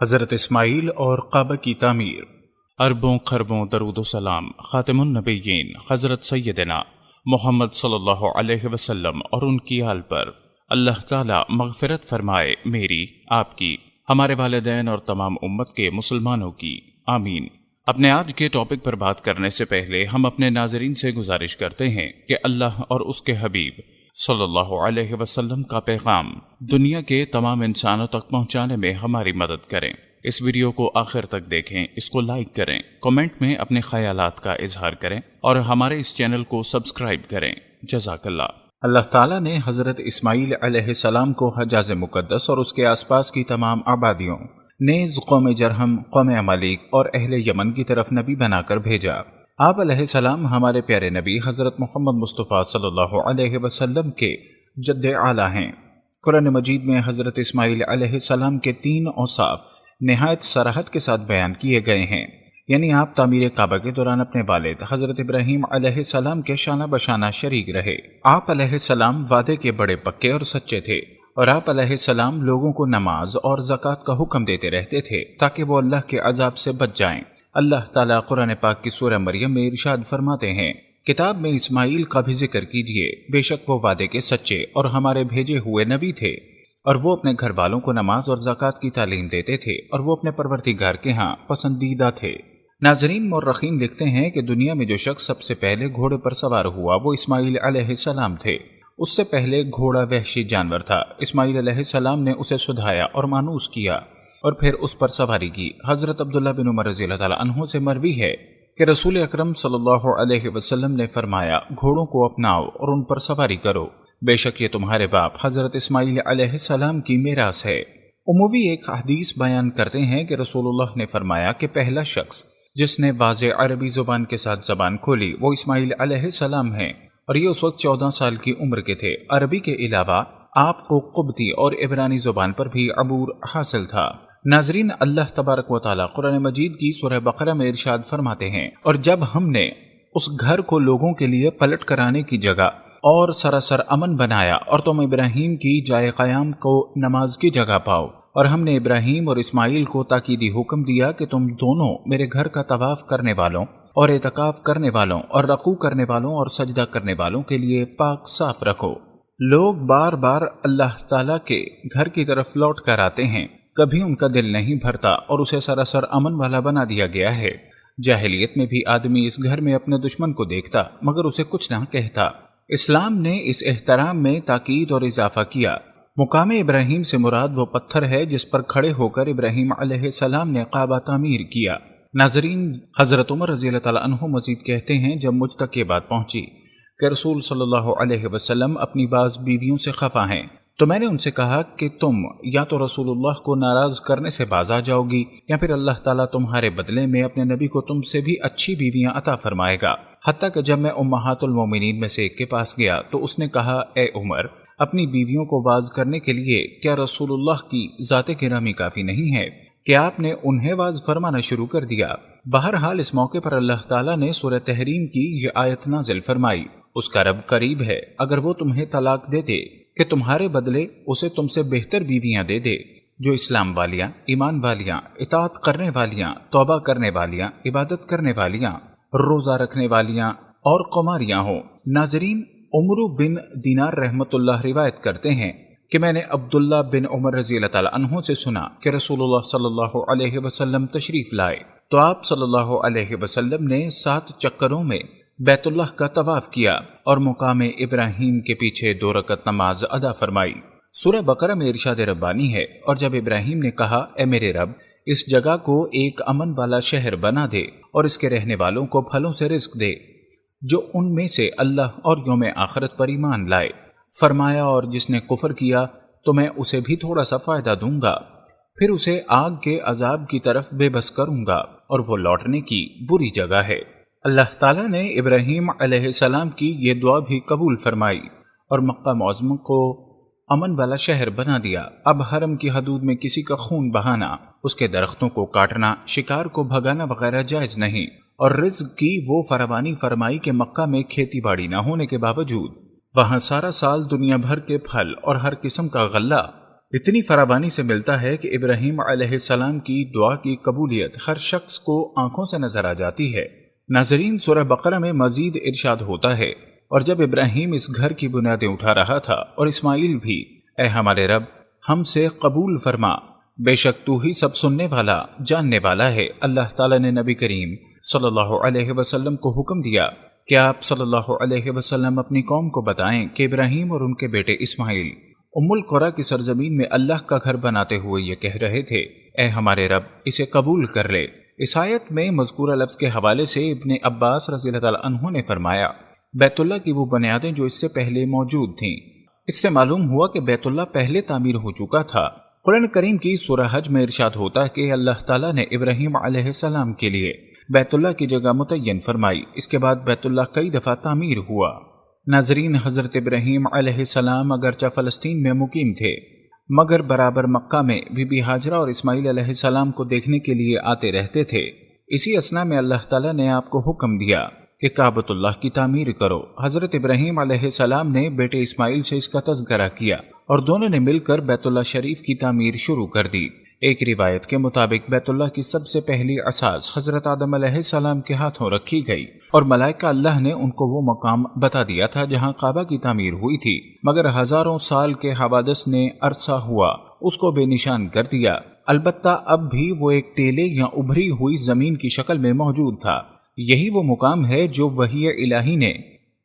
حضرت اسماعیل اور کعبہ کی تعمیر۔ اربوں خربوں درود و سلام خاتم النبیین حضرت سیدنا محمد صلی اللہ علیہ وسلم اور ان کی آل پر اللہ تعالی مغفرت فرمائے، میری، آپ کی، ہمارے والدین اور تمام امت کے مسلمانوں کی، آمین۔ اپنے آج کے ٹاپک پر بات کرنے سے پہلے ہم اپنے ناظرین سے گزارش کرتے ہیں کہ اللہ اور اس کے حبیب صلی اللہ علیہ وسلم کا پیغام دنیا کے تمام انسانوں تک پہنچانے میں ہماری مدد کریں۔ اس ویڈیو کو آخر تک دیکھیں، اس کو لائک کریں، کمنٹ میں اپنے خیالات کا اظہار کریں اور ہمارے اس چینل کو سبسکرائب کریں۔ جزاک اللہ۔ اللہ تعالیٰ نے حضرت اسماعیل علیہ السلام کو حجاز مقدس اور اس کے آس پاس کی تمام آبادیوں نیز قوم جرہم، قوم عمالیق اور اہل یمن کی طرف نبی بنا کر بھیجا۔ آپ علیہ السلام ہمارے پیارے نبی حضرت محمد مصطفیٰ صلی اللہ علیہ وسلم کے جد اعلیٰ ہیں۔ قرآن مجید میں حضرت اسماعیل علیہ السلام کے 3 اوصاف نہایت صراحت کے ساتھ بیان کیے گئے ہیں، یعنی آپ تعمیر کعبہ کے دوران اپنے والد حضرت ابراہیم علیہ السلام کے شانہ بشانہ شریک رہے۔ آپ علیہ السلام وعدے کے بڑے پکے اور سچے تھے، اور آپ علیہ السلام لوگوں کو نماز اور زکوٰۃ کا حکم دیتے رہتے تھے تاکہ وہ اللہ کے عذاب سے بچ جائیں۔ اللہ تعالیٰ قرآن پاک کی سورہ مریم میں ارشاد فرماتے ہیں، کتاب میں اسماعیل کا بھی ذکر کیجئے، بے شک وہ وعدے کے سچے اور ہمارے بھیجے ہوئے نبی تھے، اور وہ اپنے گھر والوں کو نماز اور زکوٰۃ کی تعلیم دیتے تھے، اور وہ اپنے پروردگار کے ہاں پسندیدہ تھے۔ ناظرین، مورخین لکھتے ہیں کہ دنیا میں جو شخص سب سے پہلے گھوڑے پر سوار ہوا وہ اسماعیل علیہ السلام تھے۔ اس سے پہلے گھوڑا وحشی جانور تھا۔ اسماعیل علیہ السلام نے اسے سدھایا اور مانوس کیا اور پھر اس پر سواری کی۔ حضرت عبداللہ بن عمر رضی اللہ تعالیٰ عنہ سے مروی ہے کہ رسول اکرم صلی اللہ علیہ وسلم نے فرمایا، گھوڑوں کو اپناؤ اور ان پر سواری کرو، بے شک یہ تمہارے باپ حضرت اسماعیل علیہ السلام کی میراث ہے۔ عموی ایک حدیث بیان کرتے ہیں کہ رسول اللہ نے فرمایا کہ پہلا شخص جس نے واضح عربی زبان کے ساتھ زبان کھولی وہ اسماعیل علیہ السلام ہیں، اور یہ اس وقت 14 سال کی عمر کے تھے۔ عربی کے علاوہ آپ کو قبطی اور عبرانی زبان پر بھی عبور حاصل تھا۔ ناظرین، اللہ تبارک و تعالیٰ قرآن مجید کی سورہ بقرہ میں ارشاد فرماتے ہیں، اور جب ہم نے اس گھر کو لوگوں کے لیے پلٹ کرانے کی جگہ اور سراسر امن بنایا اور تم ابراہیم کی جائے قیام کو نماز کی جگہ پاؤ، اور ہم نے ابراہیم اور اسماعیل کو تاکیدی حکم دیا کہ تم دونوں میرے گھر کا طواف کرنے والوں اور اعتکاف کرنے والوں اور رکوع کرنے والوں اور سجدہ کرنے والوں کے لیے پاک صاف رکھو۔ لوگ بار بار اللہ تعالیٰ کے گھر کی طرف لوٹ کر آتے ہیں، کبھی ان کا دل نہیں بھرتا اور اسے سراسر امن والا بنا دیا گیا ہے۔ جاہلیت میں بھی آدمی اس گھر میں اپنے دشمن کو دیکھتا مگر اسے کچھ نہ کہتا۔ اسلام نے اس احترام میں تاکید اور اضافہ کیا۔ مقام ابراہیم سے مراد وہ پتھر ہے جس پر کھڑے ہو کر ابراہیم علیہ السلام نے کعبہ تعمیر کیا۔ ناظرین، حضرت عمر رضی اللہ تعالیٰ عنہ مزید کہتے ہیں، جب مجھ تک یہ بات پہنچی کہ رسول صلی اللہ علیہ وسلم اپنی بعض بیویوں سے خفا ہیں، تو میں نے ان سے کہا کہ تم یا تو رسول اللہ کو ناراض کرنے سے باز آ جاؤ گی، یا پھر اللہ تعالیٰ تمہارے بدلے میں اپنے نبی کو تم سے بھی اچھی بیویاں عطا فرمائے گا۔ حتیٰ کہ جب میں امہات المومنین میں سے ایک کے پاس گیا تو اس نے کہا، اے عمر، اپنی بیویوں کو باز کرنے کے لیے کیا رسول اللہ کی ذات گرامی کافی نہیں ہے کہ آپ نے انہیں باز فرمانا شروع کر دیا؟ بہرحال اس موقع پر اللہ تعالیٰ نے سورہ تحریم کی یہ آیت نازل فرمائی، اس کا رب قریب ہے، اگر وہ تمہیں طلاق دے دے کہ تمہارے بدلے اسے تم سے بہتر بیویاں دے دے، جو اسلام والیاں، ایمان والیاں، اطاعت کرنے والیاں، توبہ کرنے والیاں، عبادت کرنے والیاں، روزہ رکھنے والیاں اور قماریاں ہوں۔ ناظرین، عمرو بن دینار رحمت اللہ روایت کرتے ہیں کہ میں نے عبداللہ بن عمر رضی اللہ تعالیٰ عنہ سے سنا کہ رسول اللہ صلی اللہ علیہ وسلم تشریف لائے تو آپ صلی اللہ علیہ وسلم نے 7 چکروں میں بیت اللہ کا طواف کیا اور مقام ابراہیم کے پیچھے 2 رکعت نماز ادا فرمائی۔ سورہ بقرہ میں ارشاد ربانی ہے، اور جب ابراہیم نے کہا، اے میرے رب، اس جگہ کو ایک امن والا شہر بنا دے اور اس کے رہنے والوں کو پھلوں سے رزق دے جو ان میں سے اللہ اور یوم آخرت پر ایمان لائے، فرمایا، اور جس نے کفر کیا تو میں اسے بھی تھوڑا سا فائدہ دوں گا، پھر اسے آگ کے عذاب کی طرف بے بس کروں گا، اور وہ لوٹنے کی بری جگہ ہے۔ اللہ تعالیٰ نے ابراہیم علیہ السلام کی یہ دعا بھی قبول فرمائی اور مکہ معظم کو امن والا شہر بنا دیا۔ اب حرم کی حدود میں کسی کا خون بہانا، اس کے درختوں کو کاٹنا، شکار کو بھگانا وغیرہ جائز نہیں، اور رزق کی وہ فراوانی فرمائی کہ مکہ میں کھیتی باڑی نہ ہونے کے باوجود وہاں سارا سال دنیا بھر کے پھل اور ہر قسم کا غلہ اتنی فراوانی سے ملتا ہے کہ ابراہیم علیہ السلام کی دعا کی قبولیت ہر شخص کو آنکھوں سے نظر آ جاتی ہے۔ ناظرین، سورہ بقرہ میں مزید ارشاد ہوتا ہے، اور جب ابراہیم اس گھر کی بنیادیں اٹھا رہا تھا اور اسماعیل بھی، اے ہمارے رب ہم سے قبول فرما، بے شک تو ہی سب سننے والا جاننے والا ہے۔ اللہ تعالیٰ نے نبی کریم صلی اللہ علیہ وسلم کو حکم دیا کہ آپ صلی اللہ علیہ وسلم اپنی قوم کو بتائیں کہ ابراہیم اور ان کے بیٹے اسماعیل ام القریٰ کی سرزمین میں اللہ کا گھر بناتے ہوئے یہ کہہ رہے تھے، اے ہمارے رب اسے قبول کر لے۔ اس آیت میں مذکورہ لفظ کے حوالے سے ابن عباس رضی اللہ تعالیٰ عنہ نے فرمایا، بیت اللہ کی وہ بنیادیں جو اس سے پہلے موجود تھیں۔ اس سے معلوم ہوا کہ بیت اللہ پہلے تعمیر ہو چکا تھا۔ قرآن کریم کی سورہ حج میں ارشاد ہوتا ہے کہ اللہ تعالیٰ نے ابراہیم علیہ السلام کے لیے بیت اللہ کی جگہ متعین فرمائی، اس کے بعد بیت اللہ کئی دفعہ تعمیر ہوا۔ ناظرین، حضرت ابراہیم علیہ السلام اگرچہ فلسطین میں مقیم تھے، مگر برابر مکہ میں بی بی ہاجرہ اور اسماعیل علیہ السلام کو دیکھنے کے لیے آتے رہتے تھے۔ اسی اثنا میں اللہ تعالیٰ نے آپ کو حکم دیا کہ کعبۃ اللہ کی تعمیر کرو۔ حضرت ابراہیم علیہ السلام نے بیٹے اسماعیل سے اس کا تذکرہ کیا اور دونوں نے مل کر بیت اللہ شریف کی تعمیر شروع کر دی۔ ایک روایت کے مطابق بیت اللہ کی سب سے پہلی اساس حضرت آدم علیہ السلام کے ہاتھوں رکھی گئی، اور ملائکہ اللہ نے ان کو وہ مقام بتا دیا تھا جہاں کعبہ کی تعمیر ہوئی تھی، مگر ہزاروں سال کے حوادث نے عرصہ ہوا اس کو بے نشان کر دیا۔ البتہ اب بھی وہ ایک ٹیلے یا ابھری ہوئی زمین کی شکل میں موجود تھا۔ یہی وہ مقام ہے جو وحی الہی نے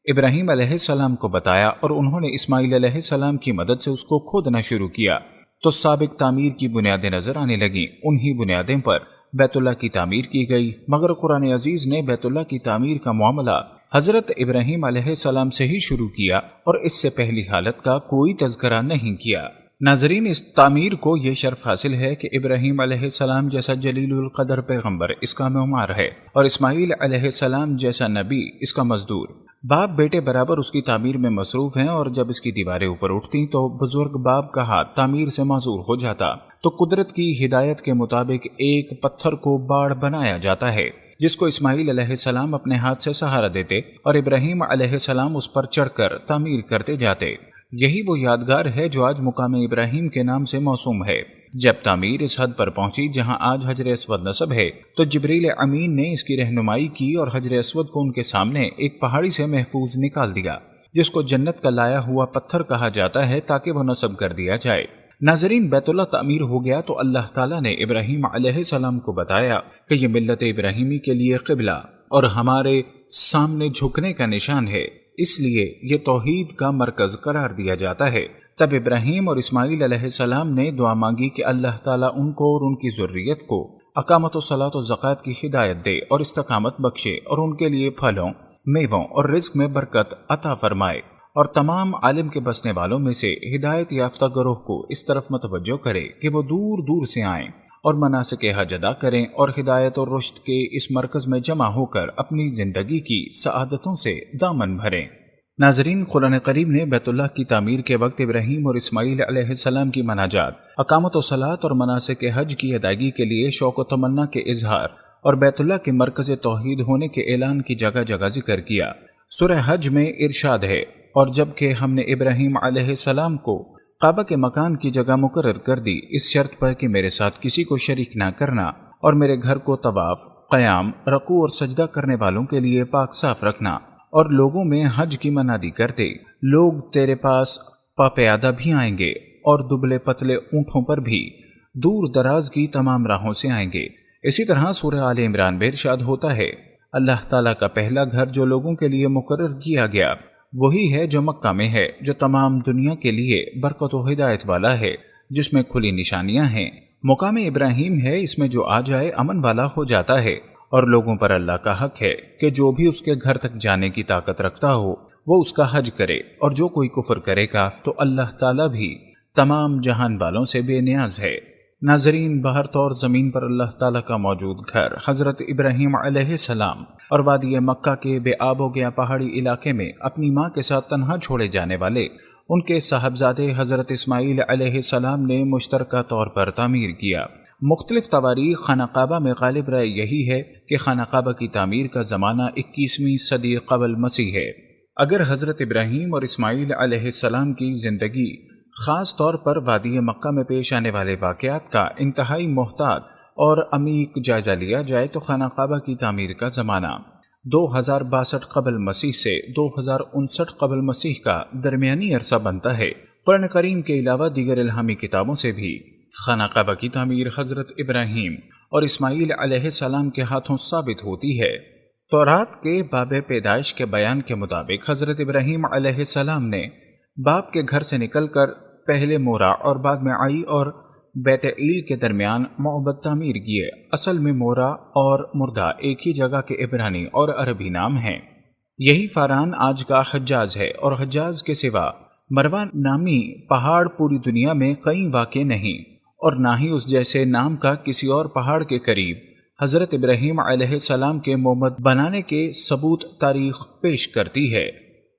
ابراہیم علیہ السلام کو بتایا، اور انہوں نے اسماعیل علیہ السلام کی مدد سے اس کو کھودنا شروع کیا تو سابق تعمیر کی بنیادیں نظر آنے لگیں۔ انہی بنیادیں پر بیت اللہ کی تعمیر کی گئی، مگر قرآن عزیز نے بیت اللہ کی تعمیر کا معاملہ حضرت ابراہیم علیہ السلام سے ہی شروع کیا اور اس سے پہلی حالت کا کوئی تذکرہ نہیں کیا۔ ناظرین، اس تعمیر کو یہ شرف حاصل ہے کہ ابراہیم علیہ السلام جیسا جلیل القدر پیغمبر اس کا معمار ہے، اور اسماعیل علیہ السلام جیسا نبی اس کا مزدور۔ باپ بیٹے برابر اس کی تعمیر میں مصروف ہیں، اور جب اس کی دیواریں اوپر اٹھتی تو بزرگ باپ کا ہاتھ تعمیر سے معذور ہو جاتا تو قدرت کی ہدایت کے مطابق ایک پتھر کو باڑ بنایا جاتا ہے، جس کو اسماعیل علیہ السلام اپنے ہاتھ سے سہارا دیتے اور ابراہیم علیہ السلام اس پر چڑھ کر تعمیر کرتے جاتے۔ یہی وہ یادگار ہے جو آج مقام ابراہیم کے نام سے موسوم ہے۔ جب تعمیر اس حد پر پہنچی جہاں آج حجر اسود نصب ہے تو جبریل امین نے اس کی رہنمائی کی اور حجر اسود کو ان کے سامنے ایک پہاڑی سے محفوظ نکال دیا، جس کو جنت کا لایا ہوا پتھر کہا جاتا ہے، تاکہ وہ نصب کر دیا جائے۔ ناظرین، بیت اللہ تعمیر ہو گیا تو اللہ تعالیٰ نے ابراہیم علیہ السلام کو بتایا کہ یہ ملت ابراہیمی کے لیے قبلہ اور ہمارے سامنے جھکنے کا نشان ہے، اس لیے یہ توحید کا مرکز قرار دیا جاتا ہے۔ تب ابراہیم اور اسماعیل علیہ السلام نے دعا مانگی کہ اللہ تعالیٰ ان کو اور ان کی ذریت کو اقامت و صلاۃ و زکوٰۃ کی ہدایت دے اور استقامت بخشے، اور ان کے لیے پھلوں، میووں اور رزق میں برکت عطا فرمائے، اور تمام عالم کے بسنے والوں میں سے ہدایت یافتہ گروہ کو اس طرف متوجہ کرے کہ وہ دور دور سے آئیں اور مناسک حج ادا کریں اور ہدایت اور رشد کے اس مرکز میں جمع ہو کر اپنی زندگی کی سعادتوں سے دامن بھریں۔ ناظرین، قرآن کریم نے بیت اللہ کی تعمیر کے وقت ابراہیم اور اسماعیل علیہ السلام کی مناجات، اقامت و صلاۃ اور مناسک حج کی ادائیگی کے لیے شوق و تمنا کے اظہار اور بیت اللہ کے مرکز توحید ہونے کے اعلان کی جگہ جگہ ذکر کیا۔ سورہ حج میں ارشاد ہے، اور جب کہ ہم نے ابراہیم علیہ السلام کو کعبہ کے مکان کی جگہ مقرر کر دی، اس شرط پر کہ میرے ساتھ کسی کو شریک نہ کرنا، اور میرے گھر کو طواف، قیام، رکوع اور سجدہ کرنے والوں کے لیے پاک صاف رکھنا، اور لوگوں میں حج کی منادی کرتے، لوگ تیرے پاس پاپیادہ بھی آئیں گے اور دبلے پتلے اونٹوں پر بھی، دور دراز کی تمام راہوں سے آئیں گے۔ اسی طرح سورہ آل عمران میں ارشاد ہوتا ہے، اللہ تعالیٰ کا پہلا گھر جو لوگوں کے لیے مقرر کیا گیا وہی ہے جو مکہ میں ہے، جو تمام دنیا کے لیے برکت و ہدایت والا ہے، جس میں کھلی نشانیاں ہیں۔ مقام ابراہیم ہے، اس میں جو آ جائے امن والا ہو جاتا ہے، اور لوگوں پر اللہ کا حق ہے کہ جو بھی اس کے گھر تک جانے کی طاقت رکھتا ہو وہ اس کا حج کرے، اور جو کوئی کفر کرے گا تو اللہ تعالیٰ بھی تمام جہان والوں سے بے نیاز ہے۔ ناظرین، باہر طور زمین پر اللہ تعالیٰ کا موجود گھر حضرت ابراہیم علیہ السلام اور وادی مکہ کے بے آب و گیا پہاڑی علاقے میں اپنی ماں کے ساتھ تنہا چھوڑے جانے والے ان کے صاحبزادے حضرت اسماعیل علیہ السلام نے مشترکہ طور پر تعمیر کیا۔ مختلف تواریخ خانہ کعبہ میں غالب رائے یہی ہے کہ خانہ کعبہ کی تعمیر کا زمانہ 21ویں صدی قبل مسیح ہے۔ اگر حضرت ابراہیم اور اسماعیل علیہ السلام کی زندگی خاص طور پر وادی مکہ میں پیش آنے والے واقعات کا انتہائی محتاط اور عمیق جائزہ لیا جائے تو خانہ کعبہ کی تعمیر کا زمانہ 2062 قبل مسیح سے 2059 قبل مسیح کا درمیانی عرصہ بنتا ہے۔ قرآن کریم کے علاوہ دیگر الہامی کتابوں سے بھی خانہ کعبہ کی تعمیر حضرت ابراہیم اور اسماعیل علیہ السلام کے ہاتھوں ثابت ہوتی ہے۔ تورات کے باب پیدائش کے بیان کے مطابق حضرت ابراہیم علیہ السلام نے باپ کے گھر سے نکل کر پہلے مورا اور بعد میں آئی اور بیت ایل کے درمیان معبد تعمیر کیے۔ اصل میں مورا اور مردہ ایک ہی جگہ کے عبرانی اور عربی نام ہیں۔ یہی فاران آج کا حجاز ہے، اور حجاز کے سوا مروہ نامی پہاڑ پوری دنیا میں کہیں واقع نہیں، اور نہ ہی اس جیسے نام کا کسی اور پہاڑ کے قریب حضرت ابراہیم علیہ السلام کے معبد بنانے کے ثبوت تاریخ پیش کرتی ہے۔